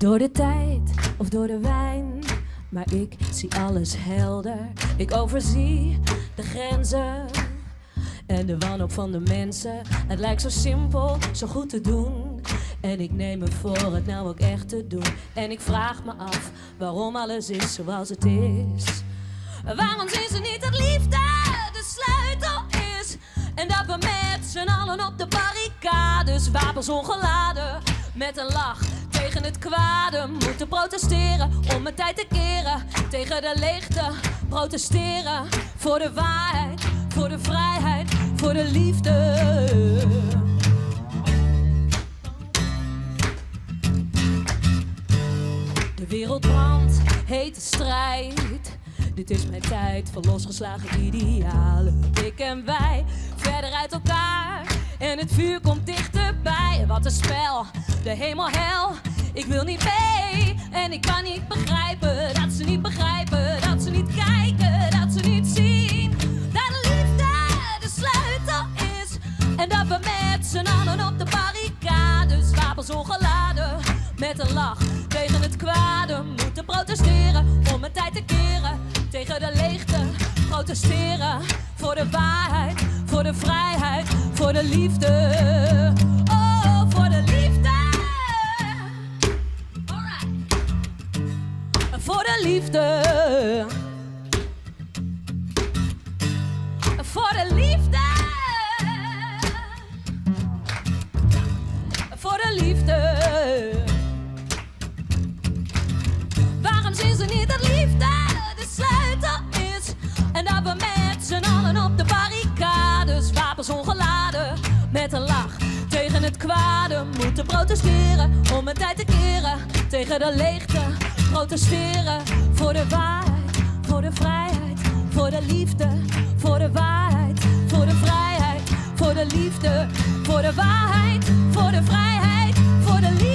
Door de tijd of door de wijn, maar ik zie alles helder. Ik overzie de grenzen en de wanhoop van de mensen. Het lijkt zo simpel, zo goed te doen. En ik neem me voor het nou ook echt te doen. En ik vraag me af waarom alles is zoals het is. Waarom zien ze niet dat liefde de sleutel is? En dat we met z'n allen op de barricades, wapens ongeladen, met een lach tegen het kwade moeten protesteren om mijn tijd te keren. Tegen de leegte protesteren voor de waarheid, voor de vrijheid, voor de liefde. De wereld brandt, hete strijd. Dit is mijn tijd van losgeslagen idealen. Ik en wij, verder uit elkaar. En het vuur komt dichterbij. Wat een spel, de hemel hel. Ik wil niet mee en ik kan niet begrijpen. Dat ze niet begrijpen, dat ze niet kijken. Dat ze niet zien dat de liefde de sleutel is. En dat we met z'n allen op de barricades, wapens ongeladen, met een lach tegen het kwade moeten protesteren om mijn tijd te keren. Tegen de leegte protesteren voor de waarheid, voor de vrijheid, voor de liefde. Oh, voor de liefde. Alright. Voor de liefde. Voor de liefde. Voor de liefde. Waarom zien ze niet dat liefde de sleutel is? En dat we met z'n allen op de barricades, wapens ongeladen, met een lach tegen het kwade moeten protesteren om mijn tijd te keren. Tegen de leegte protesteren voor de waarheid, voor de vrijheid, voor de liefde. Voor de waarheid, voor de vrijheid, voor de liefde. Voor de waarheid, voor de vrijheid, voor de liefde.